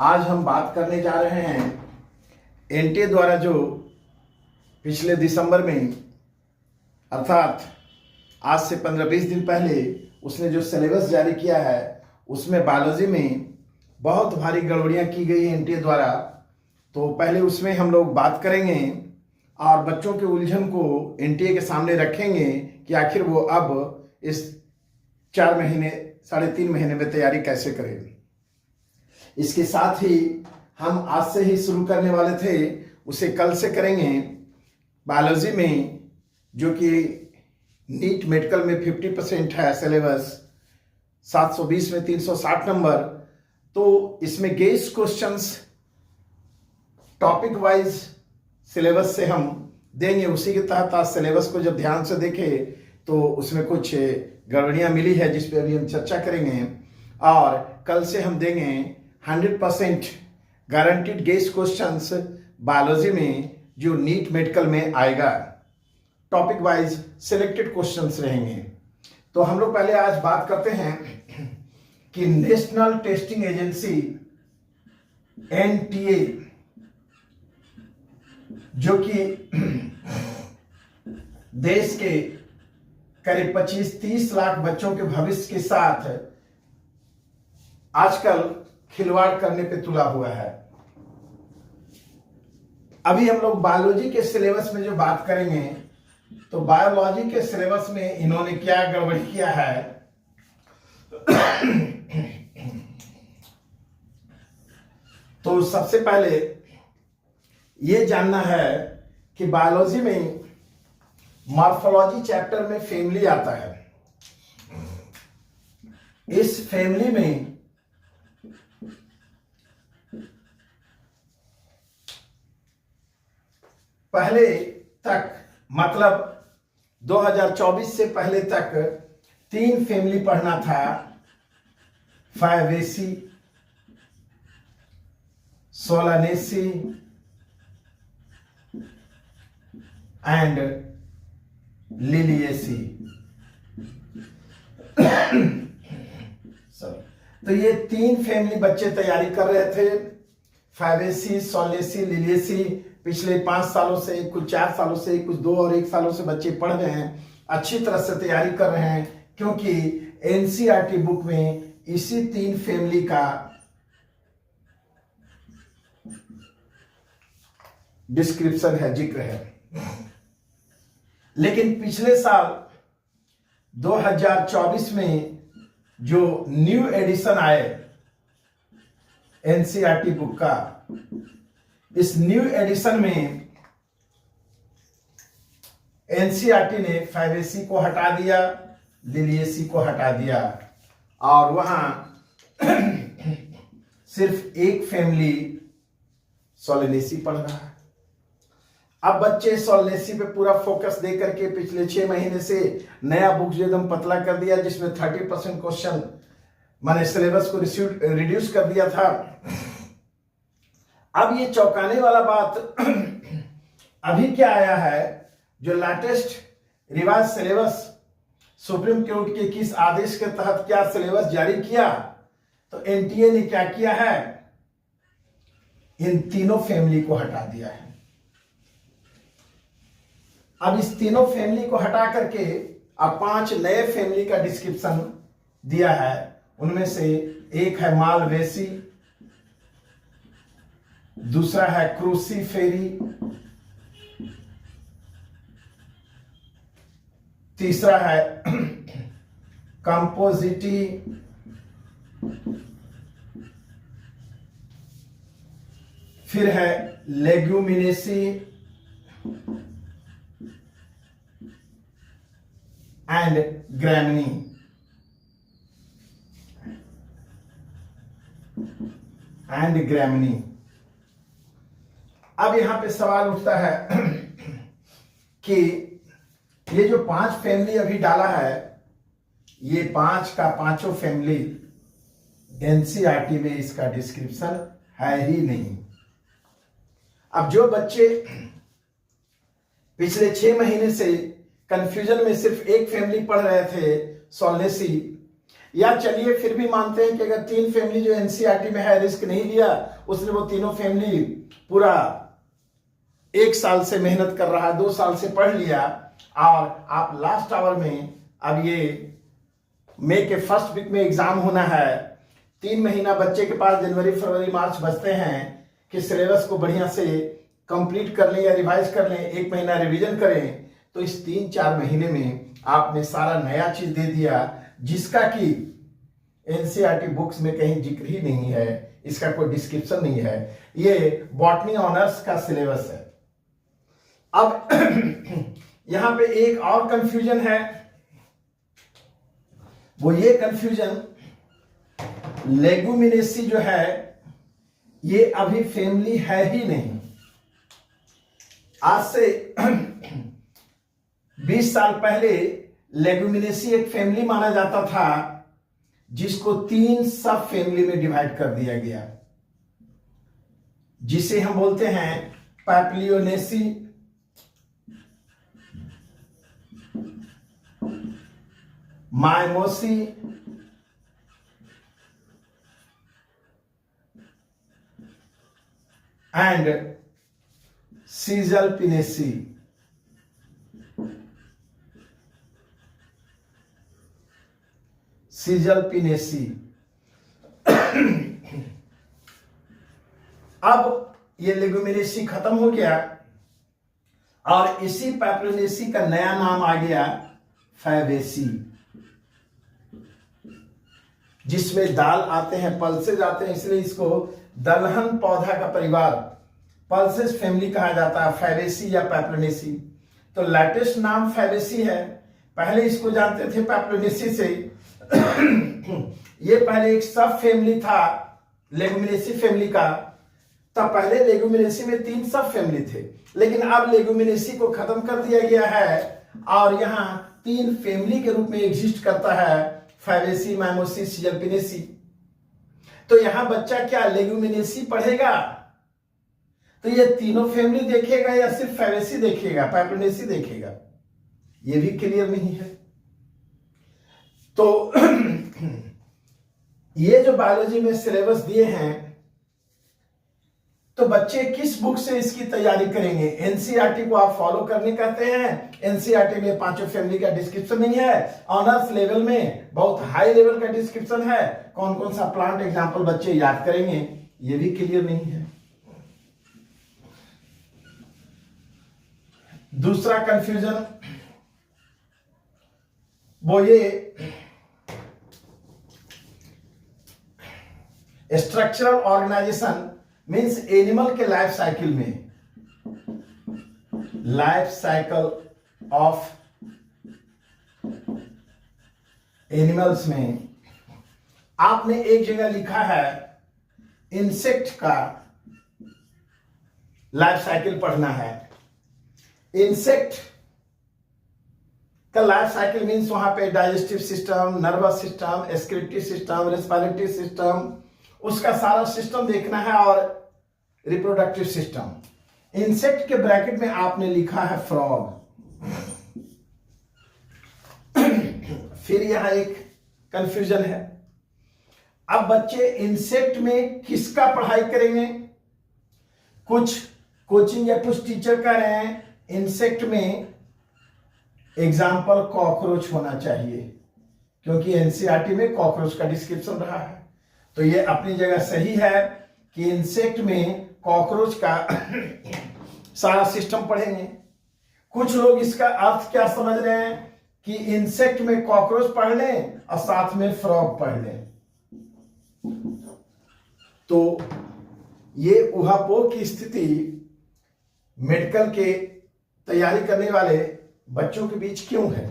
आज हम बात करने जा रहे हैं एनटीए द्वारा जो पिछले दिसंबर में अर्थात आज से 15-20 दिन पहले उसने जो सिलेबस जारी किया है उसमें बायोलॉजी में बहुत भारी गड़बड़ियां की गई है एनटीए द्वारा। तो पहले उसमें हम लोग बात करेंगे और बच्चों के उलझन को एनटीए के सामने रखेंगे कि आखिर वो अब इस 4 महीने 3.5 महीने में तैयारी कैसे करें। इसके साथ ही हम आज से ही शुरू करने वाले थे, उसे कल से करेंगे। बायोलॉजी में जो कि नीट मेडिकल में 50% है सिलेबस, 720 में 360 नंबर, तो इसमें guess questions topic wise syllabus से हम देंगे। उसी के तहत आज सिलेबस को जब ध्यान से देखें तो उसमें कुछ गड़बड़ियां मिली है जिस पे अभी हम चर्चा करेंगे। और कल से हम देंगे 100% गारंटीड गेस क्वेश्चंस बायोलॉजी में जो नीट मेडिकल में आएगा। टॉपिक वाइज सिलेक्टेड क्वेश्चंस रहेंगे। तो हम लोग पहले आज बात करते हैं कि नेशनल टेस्टिंग एजेंसी एनटीए जो कि देश के करीब 25-30 लाख बच्चों के भविष्य के साथ आजकल खिलवाड़ करने पे तुला हुआ है। अभी हम लोग बायोलॉजी के सिलेबस में जो बात करेंगे तो बायोलॉजी के सिलेबस में इन्होंने क्या गड़बड़ किया है। तो सबसे पहले ये जानना है कि बायोलॉजी में मॉर्फोलॉजी चैप्टर में फैमिली आता है। इस फैमिली में पहले तक मतलब 2024 से पहले तक 3 फैमिली पढ़ना था, फाइवेसी, सोलानेसी एंड लिलिएसी। तो ये 3 फैमिली बच्चे तैयारी कर रहे थे। फाइवेसी, सोलेसी, लिलिएसी पिछले 5 सालों से, कुछ 4 सालों से, कुछ 2 और 1 सालों से बच्चे पढ़ रहे हैं, अच्छी तरह से तैयारी कर रहे हैं, क्योंकि एनसीईआरटी बुक में इसी 3 फैमिली का डिस्क्रिप्शन है, जिक्र है। लेकिन पिछले साल 2024 में जो न्यू एडिशन आए एनसीईआरटी बुक का, इस न्यू एडिशन में एनसीईआरटी ने फाइवेसी को हटा दिया, लिलिएसी को हटा दिया और वहां सिर्फ एक फैमिली सोलेनेसी पढ़ रहा है। अब बच्चे सोलेनेसी पे पूरा फोकस दे करके पिछले 6 महीने से नया बुक जो एकदम पतला कर दिया, जिसमें 30% क्वेश्चन मैंने सिलेबस को रिड्यूस कर दिया था। अब ये चौंकाने वाला बात अभी क्या आया है, जो latest revise syllabus supreme court के किस आदेश के तहत क्या सिलेबस जारी किया, तो एनटीए ने क्या किया है, इन तीनों फैमिली को हटा दिया है। अब इस तीनों फैमिली को हटा करके अब 5 नए फैमिली का डिस्क्रिप्शन दिया है। उनमें से एक है मालवेसी, दूसरा है क्रूसीफेरी, तीसरा है कंपोजिटी, फिर है लेग्यूमिनेसी एंड ग्रैमिनी। अब यहां पे सवाल उठता है कि ये जो 5 फैमिली अभी डाला है, ये 5 का 5 फैमिली एनसीईआरटी में इसका डिस्क्रिप्शन है ही नहीं। अब जो बच्चे पिछले 6 महीने से कंफ्यूजन में सिर्फ एक फैमिली पढ़ रहे थे, सोलेनेसी, या चलिए फिर भी मानते हैं कि अगर 3 फैमिली जो एनसीईआरटी में है रिस्क नहीं लिया, उसने वो तीनों फैमिली पूरा 1 साल से मेहनत कर रहा है, 2 साल से पढ़ लिया, और आप लास्ट आवर में, अब ये मई के फर्स्ट वीक में एग्जाम होना है, 3 महीना बच्चे के पास जनवरी फरवरी मार्च बचते हैं कि सिलेबस को बढ़िया से कंप्लीट कर लें या रिवाइज कर लें, 1 महीना रिवीजन करें, तो इस 3-4 महीने में आपने सारा नया चीज दे दिया जिसका कि एनसीईआरटी बुक्स में कहीं जिक्र ही नहीं है, इसका कोई डिस्क्रिप्शन नहीं है। ये बॉटनी ऑनर्स का सिलेबस है। अब यहां पे एक और कंफ्यूजन है, वो ये कंफ्यूजन, लेगुमिनेसी जो है ये अभी फैमिली है ही नहीं। आज से 20 साल पहले लेगुमिनेसी एक फैमिली माना जाता था, जिसको 3 सब फैमिली में डिवाइड कर दिया गया, जिसे हम बोलते हैं पैप्लियोनेसी, माइमोसी, एंड सीजलपिनेसी। सीजलपिनेसी। अब ये लेगुमिनेसी खत्म हो गया और इसी पैप्लियोनेसी का नया नाम आ गया फैबेसी, जिसमें दाल आते हैं, पल्सेज आते हैं, इसलिए इसको दलहन पौधा का परिवार पल्सेज फैमिली कहा जाता है, फैबेसी या पैप्लियोनेसी। तो लेटेस्ट नाम फैबेसी है, पहले इसको जानते थे पैप्लियोनेसी से। ये पहले एक सब फैमिली था लेगुमिनेसी फैमिली का, तब पहले लेगुमिनेसी में 3 सब फैमिली थे, लेकिन अब लेगुमिनेसी को खत्म कर दिया गया है और यहाँ 3 फैमिली के रूप में एग्जिस्ट करता है, फैबेसी, माइमोसी, सीजलपिनेसी। तो यहां बच्चा क्या लेगुमिनेसी पढ़ेगा तो ये तीनों फैमिली देखेगा या सिर्फ फैबेसी देखेगा, पैप्लियोनेसी देखेगा, ये भी क्लियर नहीं है। तो ये जो बायोलॉजी में सिलेबस दिए हैं, तो बच्चे किस बुक से इसकी तैयारी करेंगे? एनसीईआरटी को आप फॉलो करने कहते हैं, एनसीईआरटी में 5 फैमिली का डिस्क्रिप्शन नहीं है, ऑनर्स लेवल में बहुत हाई लेवल का डिस्क्रिप्शन है, कौन कौन सा प्लांट एग्जाम्पल बच्चे याद करेंगे, ये भी क्लियर नहीं है। दूसरा कंफ्यूजन वो ये स्ट्रक्चरल ऑर्गेनाइजेशन मीन्स एनिमल के लाइफ साइकिल में, लाइफ साइकिल ऑफ एनिमल्स में आपने एक जगह लिखा है इंसेक्ट का लाइफ साइकिल पढ़ना है। इंसेक्ट का लाइफ साइकिल मीन्स वहां पे digestive system, nervous system, excretory system, respiratory system, उसका सारा सिस्टम देखना है, और रिप्रोडक्टिव सिस्टम। इंसेक्ट के ब्रैकेट में आपने लिखा है फ्रॉग। फिर यहां एक कंफ्यूजन है, अब बच्चे इंसेक्ट में किसका पढ़ाई करेंगे? कुछ कोचिंग या कुछ टीचर कह रहे हैं इंसेक्ट में एग्जाम्पल कॉकरोच होना चाहिए, क्योंकि एनसीईआरटी में कॉकरोच का डिस्क्रिप्शन रहा है। तो ये अपनी जगह सही है कि इंसेक्ट में कॉकरोच का सारा सिस्टम पढ़ेंगे। कुछ लोग इसका अर्थ क्या समझ रहे हैं कि इंसेक्ट में कॉकरोच पढ़ लें और साथ में फ्रॉग पढ़ लें। तो ये उहापोह की स्थिति मेडिकल के तैयारी करने वाले बच्चों के बीच क्यों है?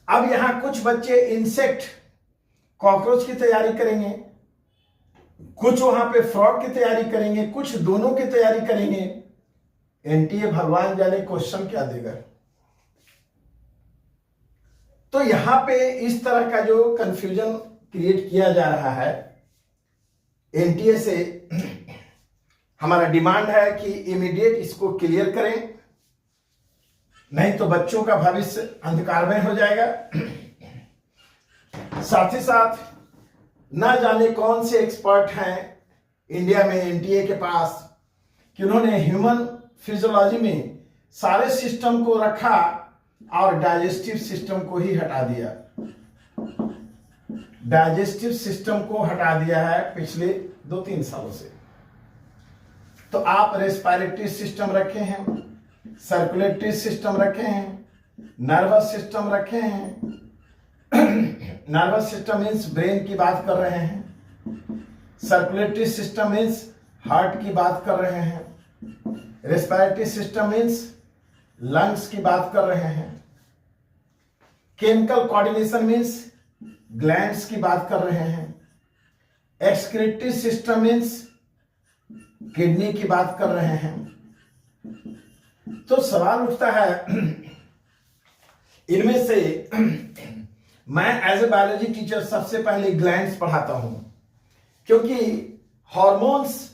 अब यहां कुछ बच्चे इंसेक्ट कॉकरोच की तैयारी करेंगे, कुछ वहां पे फ्रॉग की तैयारी करेंगे, कुछ दोनों की तैयारी करेंगे। एनटीए भगवान जाने क्वेश्चन क्या देगा। तो यहां पे इस तरह का जो कंफ्यूजन क्रिएट किया जा रहा है, एनटीए से हमारा डिमांड है कि इमीडिएट इसको क्लियर करें, नहीं तो बच्चों का भविष्य अंधकारमय हो जाएगा। साथ ही साथ न जाने कौन से एक्सपर्ट हैं इंडिया में एनटीए के पास कि उन्होंने ह्यूमन फिजियोलॉजी में सारे सिस्टम को रखा और डाइजेस्टिव सिस्टम को ही हटा दिया। डाइजेस्टिव सिस्टम को हटा दिया है पिछले 2-3 सालों से। तो आप रेस्पिरेटरी सिस्टम रखे हैं, सर्कुलेटरी सिस्टम रखे हैं, नर्वस सिस्टम रखे हैं। नर्वस सिस्टम मीन्स ब्रेन की बात कर रहे हैं, सर्कुलेटरी सिस्टम मीन्स हार्ट की बात कर रहे हैं, रेस्पिरेटरी सिस्टम मीन्स लंग्स की बात कर रहे हैं, केमिकल कोऑर्डिनेशन मीन्स ग्लैंड्स की बात कर रहे हैं, एक्सक्रीटरी सिस्टम मीन्स किडनी की बात कर रहे हैं। तो सवाल उठता है इनमें से मैं एज ए बायोलॉजी टीचर सबसे पहले ग्लैंड्स पढ़ाता हूं, क्योंकि हार्मोन्स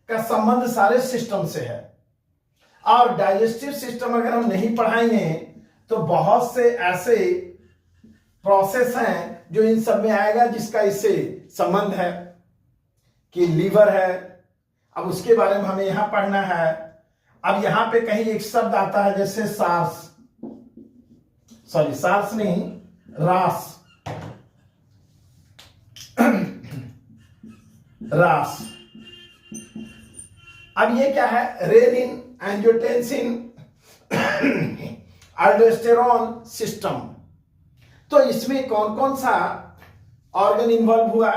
का संबंध सारे सिस्टम से है और डाइजेस्टिव सिस्टम अगर हम नहीं पढ़ाएंगे तो बहुत से ऐसे प्रोसेस हैं जो इन सब में आएगा जिसका इससे संबंध है कि लीवर है। अब उसके बारे में हमें यहां पढ़ना है। अब यहां पे कहीं एक शब्द आता है जैसे सार्स नहीं, रास। रास। अब ये क्या है? Renin, angiotensin, aldosterone system. तो इसमें कौन कौन सा ऑर्गन इन्वॉल्व हुआ?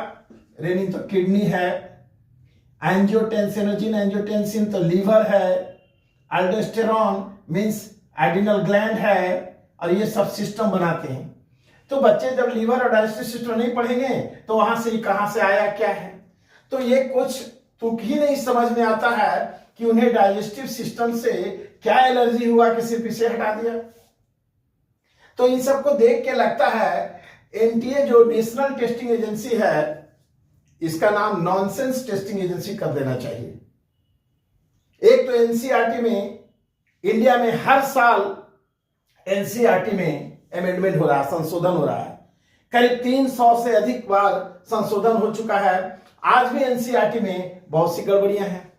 रेनिन तो किडनी है, एंजियोटेंसिन तो लीवर है, अल्डोस्टेरोन मींस एड्रिनल ग्लैंड है, और ये सब सिस्टम बनाते हैं। तो बच्चे जब लीवर और डाइजेस्टिव सिस्टम नहीं पढ़ेंगे तो वहां से कहां से आया क्या है? तो ये कुछ तुक ही नहीं समझ में आता है कि उन्हें डाइजेस्टिव सिस्टम से क्या एलर्जी हुआ कि सिर्फ इसे हटा दिया। तो इन सबको देख के लगता है एनटीए जो नेशनल टेस्टिंग एजेंसी है इसका नाम नॉनसेंस टेस्टिंग एजेंसी कर देना चाहिए। एक तो एनसीईआरटी में, इंडिया में हर साल एनसीईआरटी में अमेंडमेंट हो रहा है, संशोधन हो रहा है। करीब 300 से अधिक बार संशोधन हो चुका है। आज भी एनसीईआरटी में बहुत सी गड़बड़ियां हैं।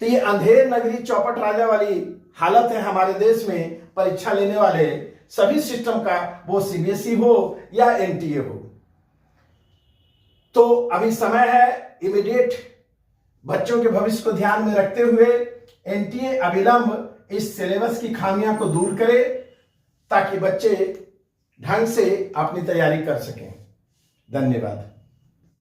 तो ये अंधेर नगरी चौपट राजा वाली हालत है हमारे देश में परीक्षा लेने वाले सभी सिस्टम का, वो सीबीएसई हो या एनटीए हो। तो अभी समय है इमीडिएट बच्चों के भविष्य को ध्यान में रखते हुए एनटीए अविलंब इस सिलेबस की खामियां को दूर करे ताकि बच्चे ढंग से अपनी तैयारी कर सकें। धन्यवाद।